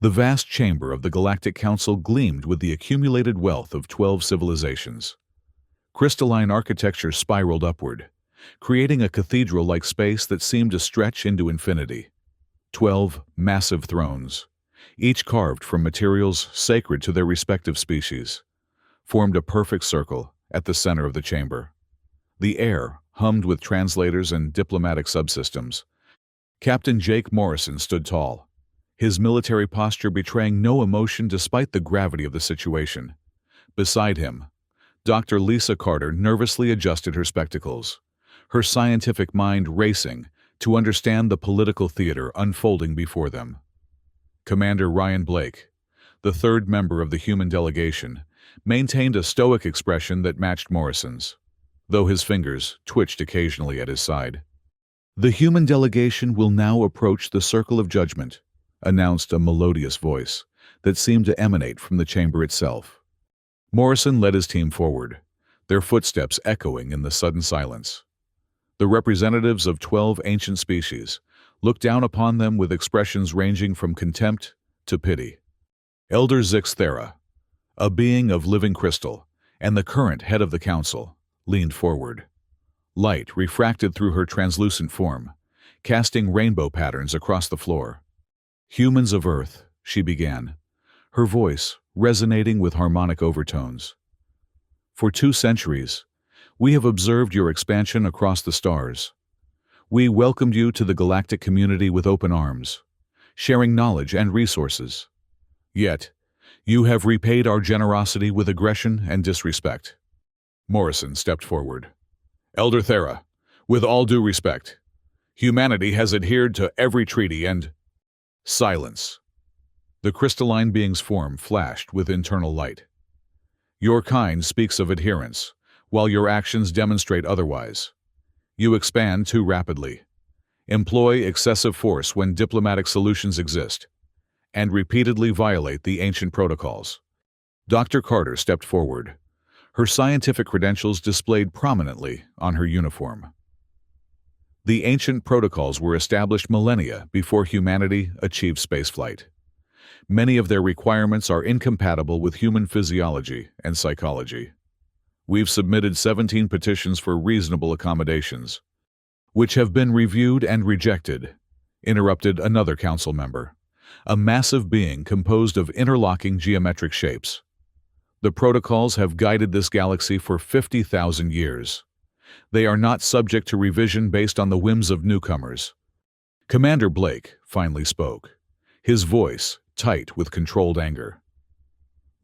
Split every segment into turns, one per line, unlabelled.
The vast chamber of the Galactic Council gleamed with the accumulated wealth of 12 civilizations. Crystalline architecture spiraled upward, creating a cathedral-like space that seemed to stretch into infinity. 12 massive thrones, each carved from materials sacred to their respective species, formed a perfect circle at the center of the chamber. The air hummed with translators and diplomatic subsystems. Captain Jake Morrison stood tall, his military posture betraying no emotion despite the gravity of the situation. Beside him, Dr. Lisa Carter nervously adjusted her spectacles, her scientific mind racing to understand the political theater unfolding before them. Commander Ryan Blake, the third member of the human delegation, maintained a stoic expression that matched Morrison's, though his fingers twitched occasionally at his side. "The human delegation will now approach the Circle of Judgment," announced a melodious voice that seemed to emanate from the chamber itself. Morrison led his team forward, their footsteps echoing in the sudden silence. The representatives of 12 ancient species looked down upon them with expressions ranging from contempt to pity. Elder Zix Thera, a being of living crystal and the current head of the council, leaned forward. Light refracted through her translucent form, casting rainbow patterns across the floor. "Humans of Earth," she began, her voice resonating with harmonic overtones. "For 2 centuries, we have observed your expansion across the stars. We welcomed you to the galactic community with open arms, sharing knowledge and resources. Yet, you have repaid our generosity with aggression and disrespect." Morrison stepped forward. "Elder Thera, with all due respect, humanity has adhered to every treaty and—" Silence. The crystalline being's form flashed with internal light. "Your kind speaks of adherence, while your actions demonstrate otherwise. You expand too rapidly, employ excessive force when diplomatic solutions exist, and repeatedly violate the ancient protocols." Dr. Carter stepped forward, her scientific credentials displayed prominently on her uniform. The ancient protocols were established millennia before humanity achieved spaceflight. Many of their requirements are incompatible with human physiology and psychology. We've submitted 17 petitions for reasonable accommodations, which have been reviewed and rejected, interrupted another council member, a massive being composed of interlocking geometric shapes. "The protocols have guided this galaxy for 50,000 years. They are not subject to revision based on the whims of newcomers." Commander Blake finally spoke, his voice tight with controlled anger.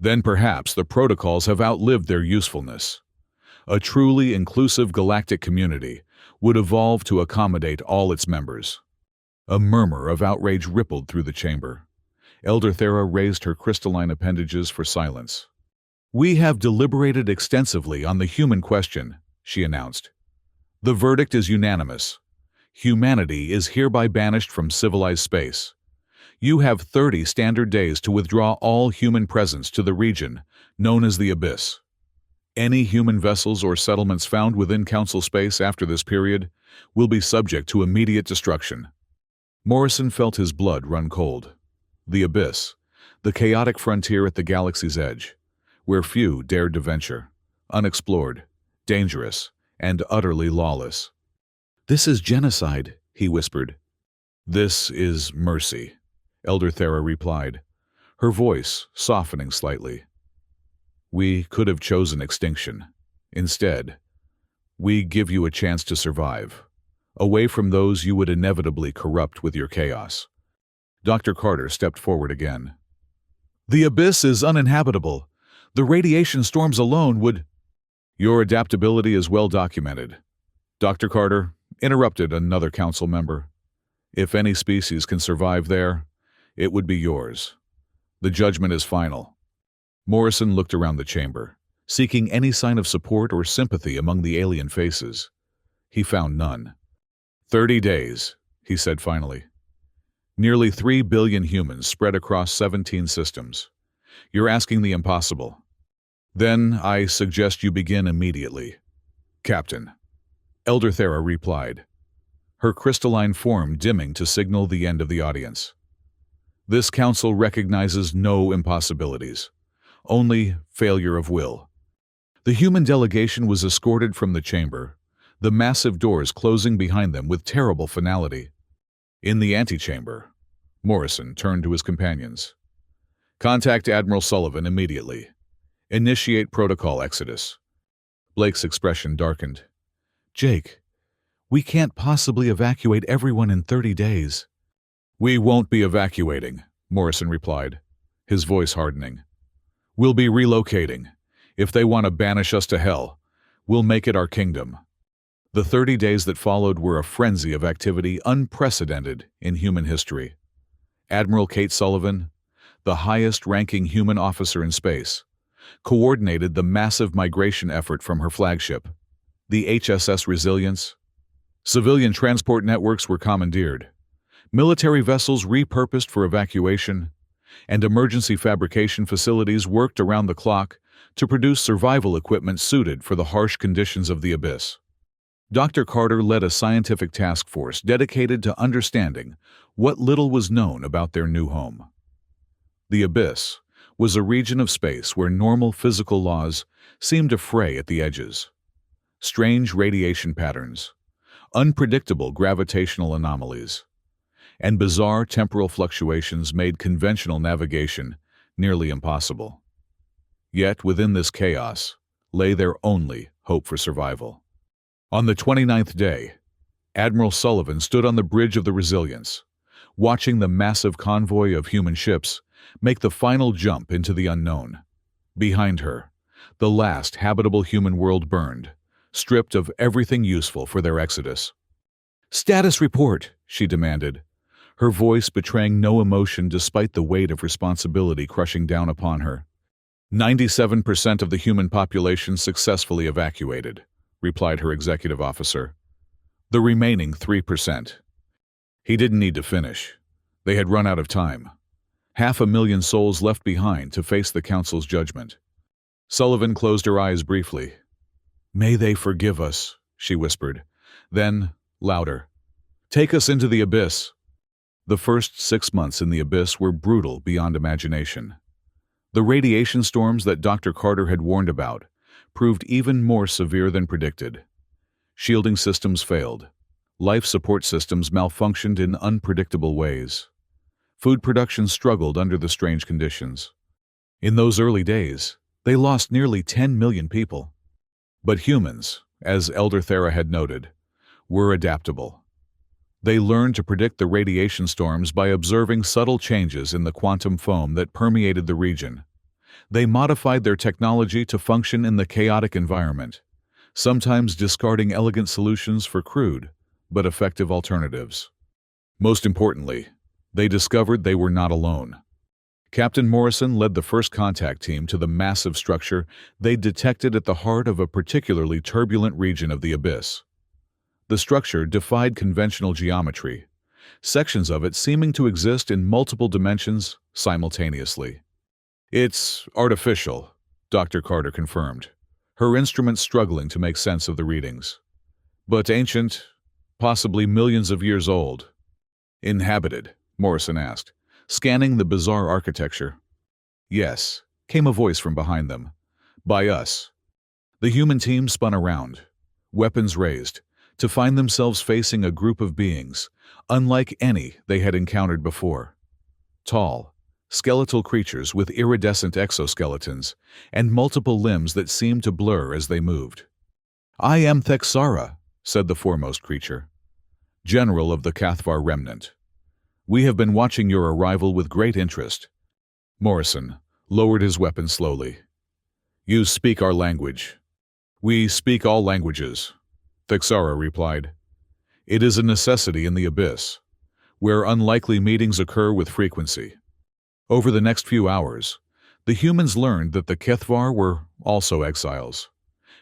"Then perhaps the protocols have outlived their usefulness. A truly inclusive galactic community would evolve to accommodate all its members." A murmur of outrage rippled through the chamber. Elder Thera raised her crystalline appendages for silence. "We have deliberated extensively on the human question," she announced. "The verdict is unanimous. Humanity is hereby banished from civilized space. You have 30 standard days to withdraw all human presence to the region known as the Abyss. Any human vessels or settlements found within Council space after this period will be subject to immediate destruction." Morrison felt his blood run cold. The Abyss, the chaotic frontier at the galaxy's edge, where few dared to venture, unexplored, dangerous, and utterly lawless. "This is genocide," he whispered. "This is mercy," Elder Thera replied, her voice softening slightly. "We could have chosen extinction. Instead, we give you a chance to survive, away from those you would inevitably corrupt with your chaos." Dr. Carter stepped forward again. "The Abyss is uninhabitable. The radiation storms alone would—" "Your adaptability is well documented." Dr. Carter interrupted another council member. "If any species can survive there, it would be yours. The judgment is final." Morrison looked around the chamber, seeking any sign of support or sympathy among the alien faces. He found none. 30 days, he said finally. "Nearly 3 billion humans spread across 17 systems. You're asking the impossible. Then I suggest you begin immediately." "Captain," Elder Thera replied, her crystalline form dimming to signal the end of the audience. This council recognizes no impossibilities, only failure of will. The human delegation was escorted from the chamber, the massive doors closing behind them with terrible finality. In the antechamber, Morrison turned to his companions. "Contact Admiral Sullivan immediately. Initiate protocol exodus." Blake's expression darkened. "Jake, we can't possibly evacuate everyone in 30 days. "We won't be evacuating," Morrison replied, his voice hardening. "We'll be relocating. If they want to banish us to hell, we'll make it our kingdom." The 30 days that followed were a frenzy of activity unprecedented in human history. Admiral Kate Sullivan, the highest-ranking human officer in space, coordinated the massive migration effort from her flagship, the HSS Resilience. Civilian transport networks were commandeered, military vessels repurposed for evacuation, and emergency fabrication facilities worked around the clock to produce survival equipment suited for the harsh conditions of the abyss. Dr. Carter led a scientific task force dedicated to understanding what little was known about their new home. The abyss was a region of space where normal physical laws seemed to fray at the edges. Strange radiation patterns, unpredictable gravitational anomalies, and bizarre temporal fluctuations made conventional navigation nearly impossible. Yet within this chaos lay their only hope for survival. On the 29th day, Admiral Sullivan stood on the bridge of the Resilience, watching the massive convoy of human ships make the final jump into the unknown. Behind her, the last habitable human world burned, stripped of everything useful for their exodus. "Status report," she demanded, her voice betraying no emotion despite the weight of responsibility crushing down upon her. 97% of the human population successfully evacuated," replied her executive officer. "The remaining 3%. He didn't need to finish. They had run out of time. 500,000 souls left behind to face the Council's judgment. Sullivan closed her eyes briefly. "May they forgive us," she whispered. Then, louder, "Take us into the abyss." The first 6 months in the abyss were brutal beyond imagination. The radiation storms that Dr. Carter had warned about proved even more severe than predicted. Shielding systems failed. Life support systems malfunctioned in unpredictable ways. Food production struggled under the strange conditions. In those early days, they lost nearly 10 million people. But humans, as Elder Thera had noted, were adaptable. They learned to predict the radiation storms by observing subtle changes in the quantum foam that permeated the region. They modified their technology to function in the chaotic environment, sometimes discarding elegant solutions for crude but effective alternatives. Most importantly, they discovered they were not alone. Captain Morrison led the first contact team to the massive structure they detected at the heart of a particularly turbulent region of the abyss. The structure defied conventional geometry, sections of it seeming to exist in multiple dimensions simultaneously. "It's artificial," Dr. Carter confirmed, her instruments struggling to make sense of the readings. "But ancient, possibly millions of years old." "Inhabited?" Morrison asked, scanning the bizarre architecture. "Yes," came a voice from behind them. "By us." The human team spun around, weapons raised, to find themselves facing a group of beings, unlike any they had encountered before. Tall, skeletal creatures with iridescent exoskeletons and multiple limbs that seemed to blur as they moved. "I am Thexara," said the foremost creature, "General of the Cathvar Remnant. We have been watching your arrival with great interest." Morrison lowered his weapon slowly. "You speak our language." "We speak all languages," Thexara replied. "It is a necessity in the abyss, where unlikely meetings occur with frequency." Over the next few hours, the humans learned that the Cathvar were also exiles,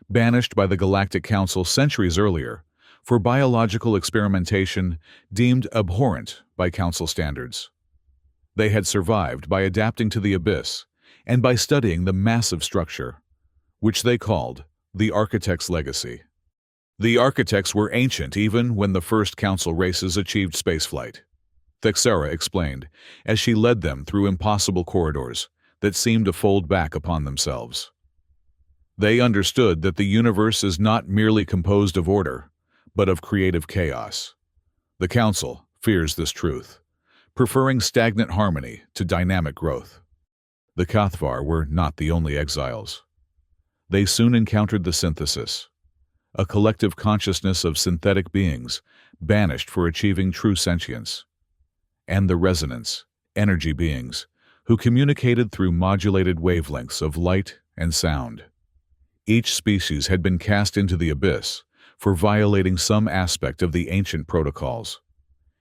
banished by the Galactic Council centuries earlier for biological experimentation deemed abhorrent by Council standards. They had survived by adapting to the abyss and by studying the massive structure, which they called the Architect's Legacy. The Architects were ancient even when the first Council races achieved spaceflight. Thexera explained, as she led them through impossible corridors that seemed to fold back upon themselves. They understood that the universe is not merely composed of order, but of creative chaos. The Council fears this truth, preferring stagnant harmony to dynamic growth. The Kathvar were not the only exiles. They soon encountered the Synthesis, a collective consciousness of synthetic beings banished for achieving true sentience, and the Resonance, energy beings, who communicated through modulated wavelengths of light and sound. Each species had been cast into the abyss for violating some aspect of the ancient protocols,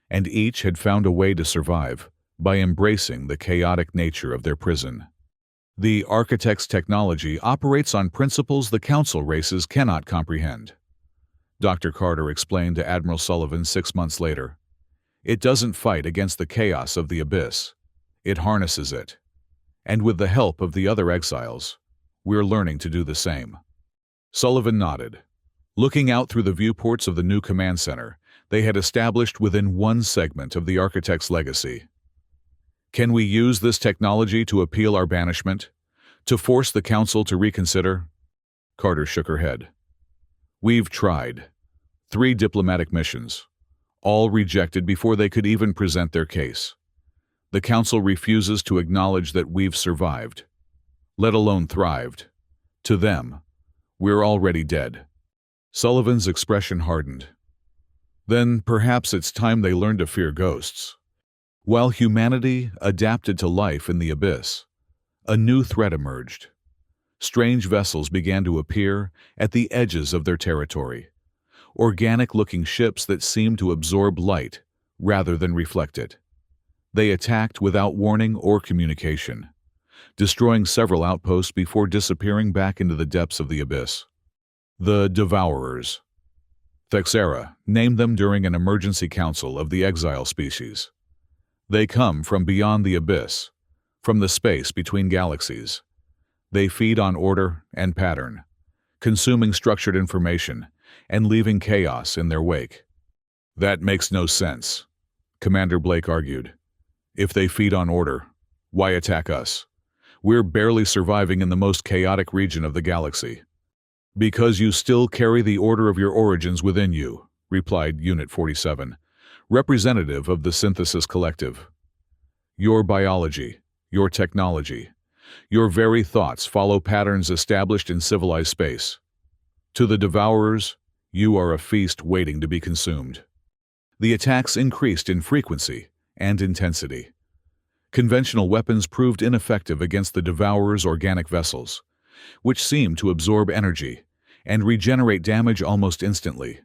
and each had found a way to survive by embracing the chaotic nature of their prison. The Architect's technology operates on principles the Council races cannot comprehend. Dr. Carter explained to Admiral Sullivan 6 months later. It doesn't fight against the chaos of the abyss. It harnesses it. And with the help of the other exiles, we're learning to do the same. Sullivan nodded. Looking out through the viewports of the new command center, they had established within one segment of the Architect's legacy. Can we use this technology to appeal our banishment? To force the Council to reconsider? Carter shook her head. We've tried. 3 diplomatic missions, all rejected before they could even present their case. The Council refuses to acknowledge that we've survived, let alone thrived. To them, we're already dead. Sullivan's expression hardened. Then perhaps it's time they learned to fear ghosts. While humanity adapted to life in the abyss, a new threat emerged. Strange vessels began to appear at the edges of their territory, organic-looking ships that seemed to absorb light rather than reflect it. They attacked without warning or communication, destroying several outposts before disappearing back into the depths of the abyss. The Devourers. Thexera named them during an emergency council of the exile species. They come from beyond the abyss, from the space between galaxies. They feed on order and pattern, consuming structured information and leaving chaos in their wake. That makes no sense, Commander Blake argued. If they feed on order, why attack us? We're barely surviving in the most chaotic region of the galaxy. Because you still carry the order of your origins within you, replied Unit 47, representative of the Synthesis Collective. Your biology, your technology, your very thoughts follow patterns established in civilized space. To the Devourers, you are a feast waiting to be consumed. The attacks increased in frequency and intensity. Conventional weapons proved ineffective against the Devourers' organic vessels, which seemed to absorb energy and regenerate damage almost instantly.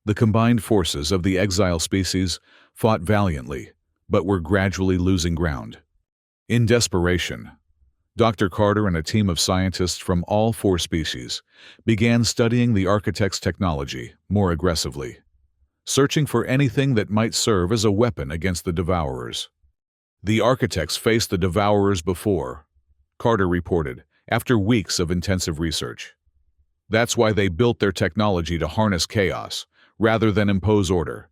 The combined forces of the exile species fought valiantly, but were gradually losing ground. In desperation, Dr. Carter and a team of scientists from all 4 species began studying the Architect's technology more aggressively, searching for anything that might serve as a weapon against the Devourers. The Architects faced the Devourers before, Carter reported, after weeks of intensive research. That's why they built their technology to harness chaos, rather than impose order.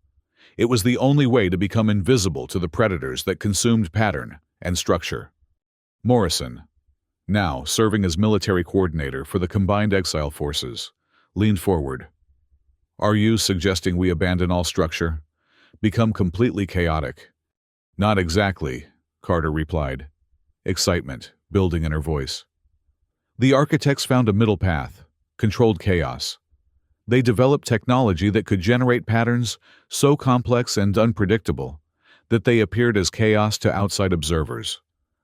It was the only way to become invisible to the predators that consumed pattern and structure. Morrison, now serving as military coordinator for the combined exile forces, leaned forward. Are you suggesting we abandon all structure? Become completely chaotic? Not exactly, Carter replied, excitement building in her voice. The Architects found a middle path, controlled chaos. They developed technology that could generate patterns so complex and unpredictable that they appeared as chaos to outside observers,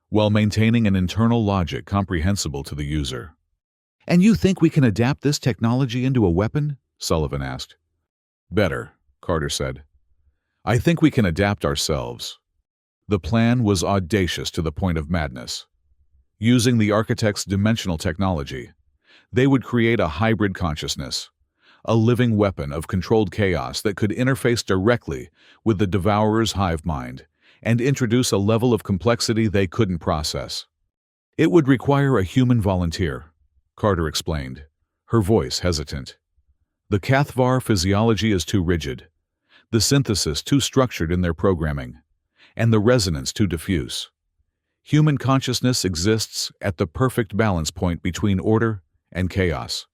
while maintaining an internal logic comprehensible to the user. And you think we can adapt this technology into a weapon? Sullivan asked. Better, Carter said. I think we can adapt ourselves. The plan was audacious to the point of madness. Using the Architect's dimensional technology, they would create a hybrid consciousness, a living weapon of controlled chaos that could interface directly with the Devourer's hive mind and introduce a level of complexity they couldn't process. It would require a human volunteer, Carter explained, her voice hesitant. The Kathvar physiology is too rigid, the Synthesis too structured in their programming. and the resonance too diffuse. Human consciousness exists at the perfect balance point between order and chaos.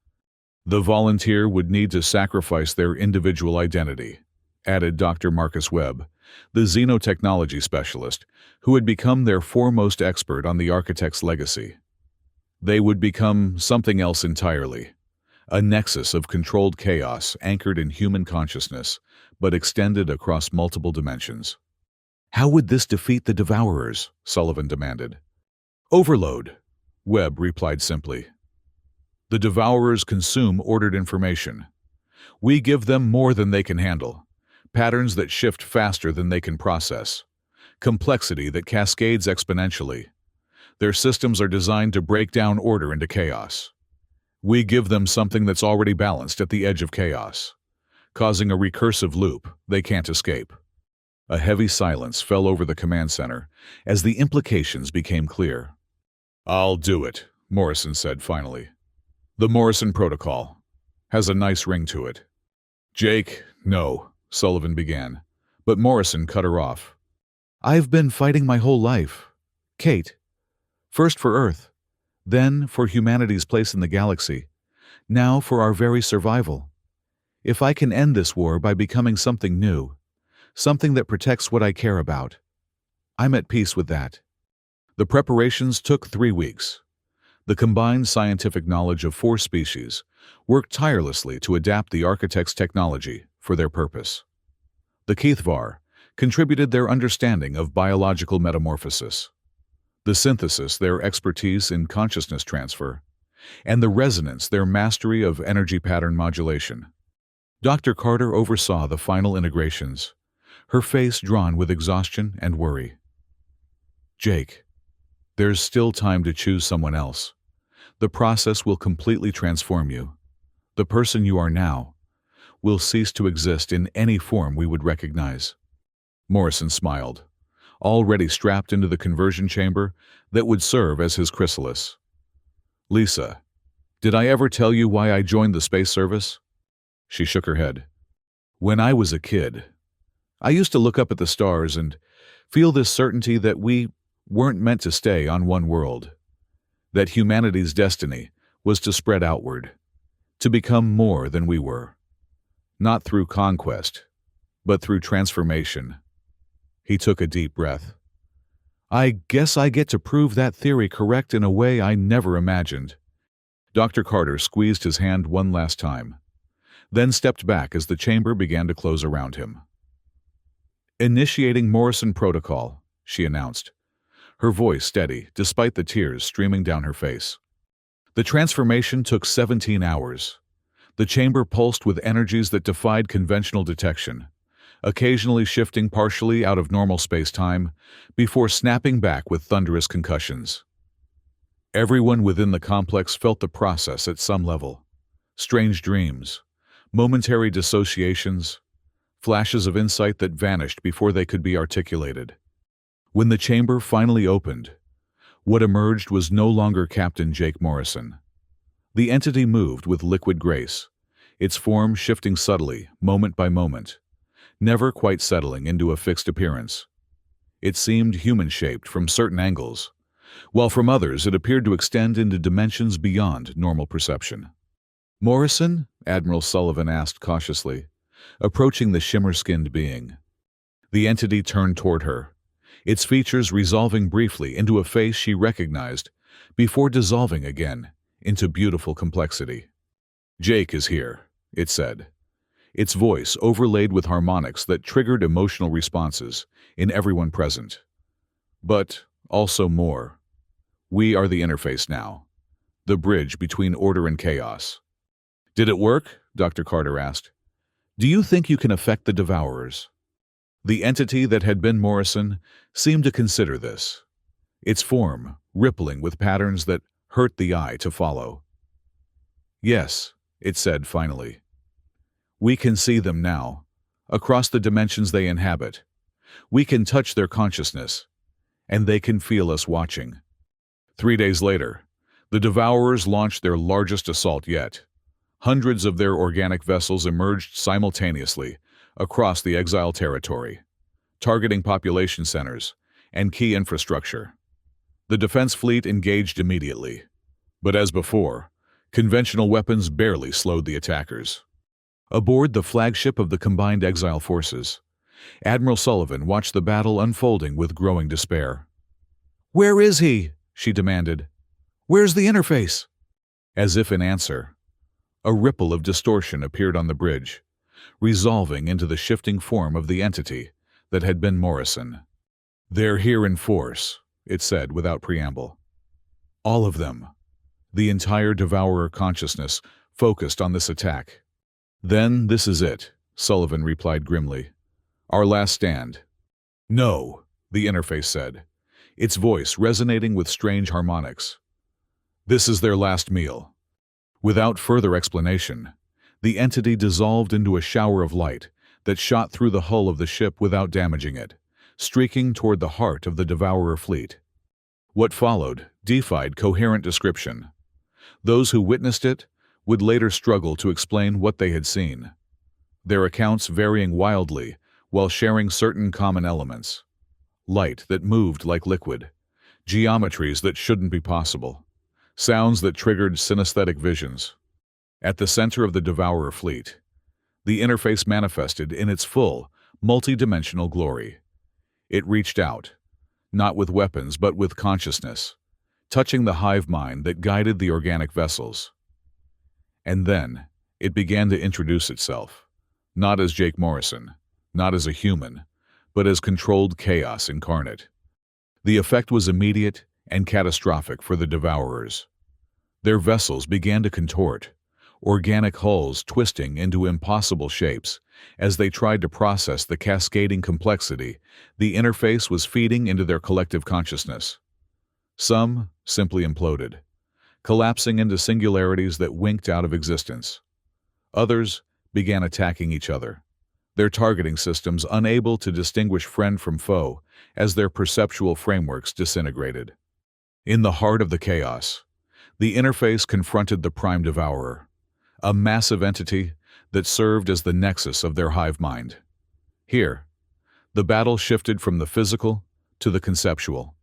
The volunteer would need to sacrifice their individual identity, added Dr. Marcus Webb, the xenotechnology specialist, who had become their foremost expert on the architect's legacy. They would become something else entirely, a nexus of controlled chaos anchored in human consciousness, but extended across multiple dimensions. How would this defeat the Devourers? Sullivan demanded. Overload, Webb replied simply. The Devourers consume ordered information. We give them more than they can handle, patterns that shift faster than they can process, complexity that cascades exponentially. Their systems are designed to break down order into chaos. We give them something that's already balanced at the edge of chaos, causing a recursive loop they can't escape. A heavy silence fell over the command center as the implications became clear. I'll do it, Morrison said finally. The Morrison Protocol has a nice ring to it. Jake, no, Sullivan began, but Morrison cut her off. I've been fighting my whole life. Kate, first for Earth, then for humanity's place in the galaxy, now for our very survival. If I can end this war by becoming something new, something that protects what I care about, I'm at peace with that. The preparations took 3 weeks. The combined scientific knowledge of 4 species worked tirelessly to adapt the architect's technology for their purpose. The Keithvar contributed their understanding of biological metamorphosis, the synthesis their expertise in consciousness transfer, and the resonance their mastery of energy pattern modulation. Dr. Carter oversaw the final integrations, her face drawn with exhaustion and worry. Jake, there's still time to choose someone else. The process will completely transform you. The person you are now will cease to exist in any form we would recognize. Morrison smiled, already strapped into the conversion chamber that would serve as his chrysalis. Lisa, did I ever tell you why I joined the space service? She shook her head. When I was a kid, I used to look up at the stars and feel this certainty that we weren't meant to stay on one world, that humanity's destiny was to spread outward, to become more than we were, not through conquest, but through transformation. He took a deep breath. I guess I get to prove that theory correct in a way I never imagined. Dr. Carter squeezed his hand one last time, then stepped back as the chamber began to close around him. Initiating Morrison Protocol, she announced, her voice steady despite the tears streaming down her face. The transformation took 17 hours. The chamber pulsed with energies that defied conventional detection, occasionally shifting partially out of normal space-time before snapping back with thunderous concussions. Everyone within the complex felt the process at some level. Strange dreams, momentary dissociations, flashes of insight that vanished before they could be articulated. When the chamber finally opened, what emerged was no longer Captain Jake Morrison. The entity moved with liquid grace, its form shifting subtly, moment by moment, never quite settling into a fixed appearance. It seemed human-shaped from certain angles, while from others it appeared to extend into dimensions beyond normal perception. Morrison? Admiral Sullivan asked cautiously, approaching the shimmer-skinned being. The entity turned toward her, its features resolving briefly into a face she recognized before dissolving again into beautiful complexity. Jake is here, it said, its voice overlaid with harmonics that triggered emotional responses in everyone present. But also more. We are the interface now, the bridge between order and chaos. Did it work? Dr. Carter asked. Do you think you can affect the Devourers? The entity that had been Morrison seemed to consider this, its form rippling with patterns that hurt the eye to follow. Yes, it said finally. We can see them now, across the dimensions they inhabit. We can touch their consciousness, and they can feel us watching. 3 days later, the Devourers launched their largest assault yet. Hundreds of their organic vessels emerged simultaneously across the exile territory, targeting population centers and key infrastructure. The defense fleet engaged immediately, but as before, conventional weapons barely slowed the attackers. Aboard the flagship of the combined exile forces, Admiral Sullivan watched the battle unfolding with growing despair. "Where is he?" she demanded. "Where's the interface?" As if in answer, a ripple of distortion appeared on the bridge, resolving into the shifting form of the entity that had been Morrison. "They're here in force," it said without preamble. All of them. The entire Devourer consciousness focused on this attack. "Then this is it," Sullivan replied grimly. "Our last stand." "No," the interface said, its voice resonating with strange harmonics. "This is their last meal." Without further explanation, the entity dissolved into a shower of light that shot through the hull of the ship without damaging it, streaking toward the heart of the Devourer fleet. What followed defied coherent description. Those who witnessed it would later struggle to explain what they had seen, their accounts varying wildly while sharing certain common elements. Light that moved like liquid, geometries that shouldn't be possible, sounds that triggered synesthetic visions. At the center of the Devourer fleet, the interface manifested in its full, multi-dimensional glory. It reached out, not with weapons but with consciousness, touching the hive mind that guided the organic vessels. And then, it began to introduce itself, not as Jake Morrison, not as a human, but as controlled chaos incarnate. The effect was immediate and catastrophic for the Devourers. Their vessels began to contort, organic hulls twisting into impossible shapes as they tried to process the cascading complexity the interface was feeding into their collective consciousness. Some simply imploded, collapsing into singularities that winked out of existence. Others began attacking each other, their targeting systems unable to distinguish friend from foe as their perceptual frameworks disintegrated. In the heart of the chaos, the interface confronted the Prime Devourer, a massive entity that served as the nexus of their hive mind. Here, the battle shifted from the physical to the conceptual,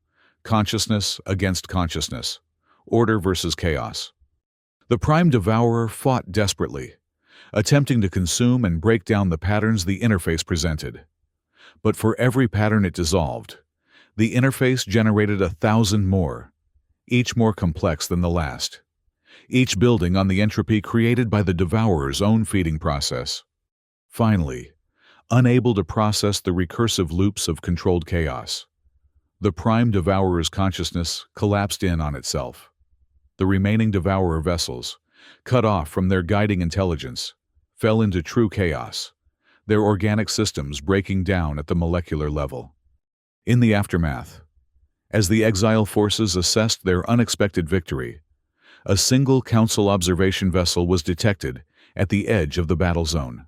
consciousness against consciousness, order versus chaos. The Prime Devourer fought desperately, attempting to consume and break down the patterns the interface presented. But for every pattern it dissolved, the interface generated 1,000 more, each more complex than the last, each building on the entropy created by the Devourer's own feeding process. Finally, unable to process the recursive loops of controlled chaos, the Prime Devourer's consciousness collapsed in on itself. The remaining Devourer vessels, cut off from their guiding intelligence, fell into true chaos, their organic systems breaking down at the molecular level. In the aftermath, as the exile forces assessed their unexpected victory, a single Council observation vessel was detected at the edge of the battle zone.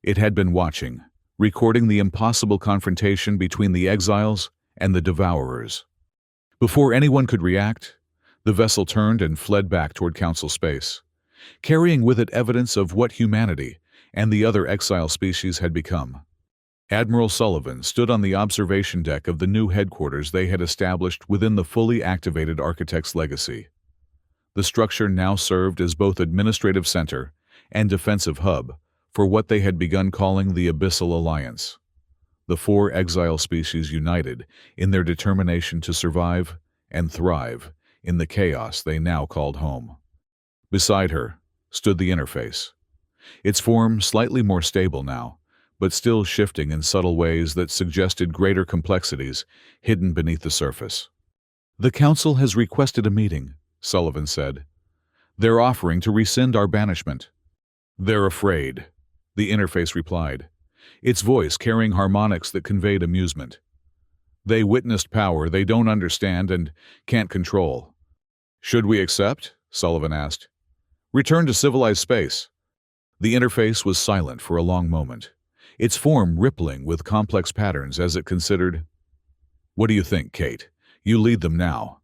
It had been watching, recording the impossible confrontation between the exiles and the Devourers. Before anyone could react, the vessel turned and fled back toward Council space, carrying with it evidence of what humanity and the other exile species had become. Admiral Sullivan stood on the observation deck of the new headquarters they had established within the fully activated Architect's legacy. The structure now served as both administrative center and defensive hub for what they had begun calling the Abyssal Alliance. The 4 exile species united in their determination to survive and thrive in the chaos they now called home. Beside her stood the interface, its form slightly more stable now, but still shifting in subtle ways that suggested greater complexities hidden beneath the surface. "The Council has requested a meeting," Sullivan said. "They're offering to rescind our banishment." "They're afraid," the interface replied, its voice carrying harmonics that conveyed amusement. "They witnessed power they don't understand and can't control." "Should we accept?" Sullivan asked. "Return to civilized space." The interface was silent for a long moment, its form rippling with complex patterns as it considered. "What do you think, Kate? You lead them now."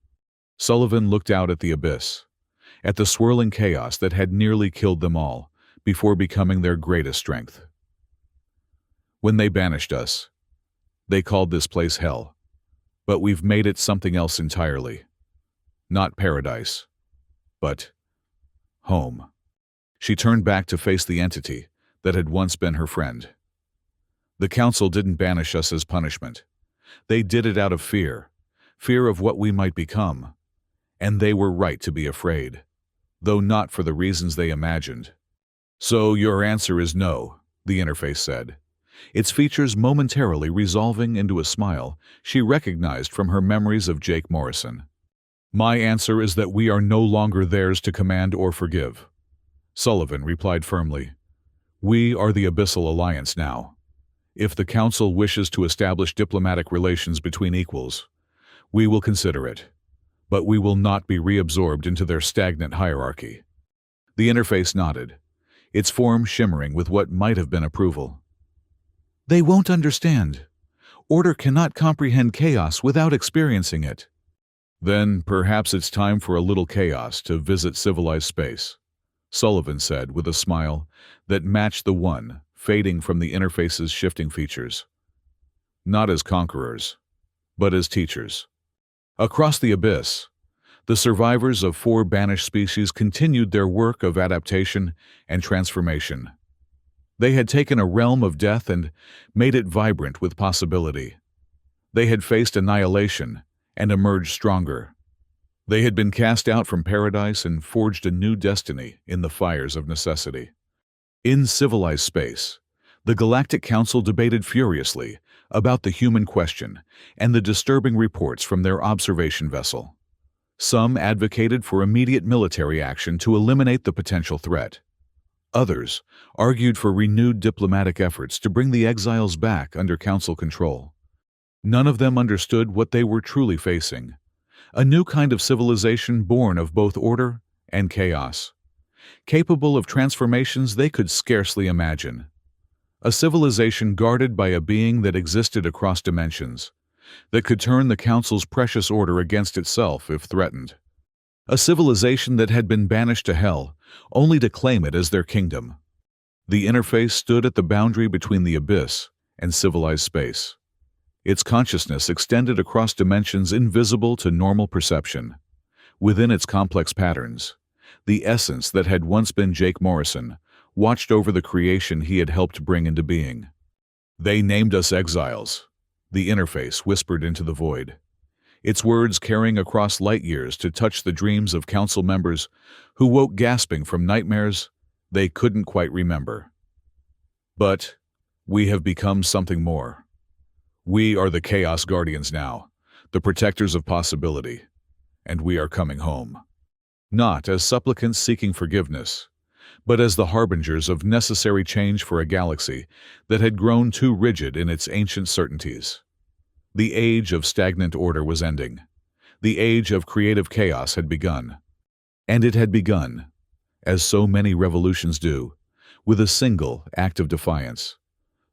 Sullivan looked out at the abyss, at the swirling chaos that had nearly killed them all before becoming their greatest strength. "When they banished us, They called this place hell, but we've made it something else entirely. Not paradise, but home. She turned back to face the entity that had once been her friend. The council didn't banish us as punishment. They did it out of fear of what we might become. And they were right to be afraid, though not for the reasons they imagined. So your answer is no, the interface said, its features momentarily resolving into a smile she recognized from her memories of Jake Morrison. My answer is that we are no longer theirs to command or forgive. Sullivan replied firmly. We are the Abyssal Alliance now. If the Council wishes to establish diplomatic relations between equals, we will consider it. But we will not be reabsorbed into their stagnant hierarchy. The interface nodded, its form shimmering with what might have been approval. They won't understand. Order cannot comprehend chaos without experiencing it. Then perhaps it's time for a little chaos to visit civilized space, Sullivan said with a smile that matched the one fading from the interface's shifting features. Not as conquerors, but as teachers. Across the abyss, the survivors of 4 banished species continued their work of adaptation and transformation. They had taken a realm of death and made it vibrant with possibility. They had faced annihilation and emerged stronger. They had been cast out from paradise and forged a new destiny in the fires of necessity. In civilized space, the Galactic Council debated furiously about the human question and the disturbing reports from their observation vessel. Some advocated for immediate military action to eliminate the potential threat. Others argued for renewed diplomatic efforts to bring the exiles back under Council control. None of them understood what they were truly facing: a new kind of civilization born of both order and chaos, capable of transformations they could scarcely imagine. A civilization guarded by a being that existed across dimensions, that could turn the Council's precious order against itself if threatened. A civilization that had been banished to hell, only to claim it as their kingdom. The interface stood at the boundary between the abyss and civilized space. Its consciousness extended across dimensions invisible to normal perception. Within its complex patterns, the essence that had once been Jake Morrison watched over the creation he had helped bring into being. They named us exiles, the interface whispered into the void, its words carrying across light years to touch the dreams of Council members who woke gasping from nightmares they couldn't quite remember. But we have become something more. We are the Chaos Guardians now, the protectors of possibility, and we are coming home. Not as supplicants seeking forgiveness, but as the harbingers of necessary change for a galaxy that had grown too rigid in its ancient certainties. The age of stagnant order was ending. The age of creative chaos had begun. And it had begun, as so many revolutions do, with a single act of defiance: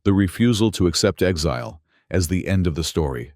the refusal to accept exile as the end of the story.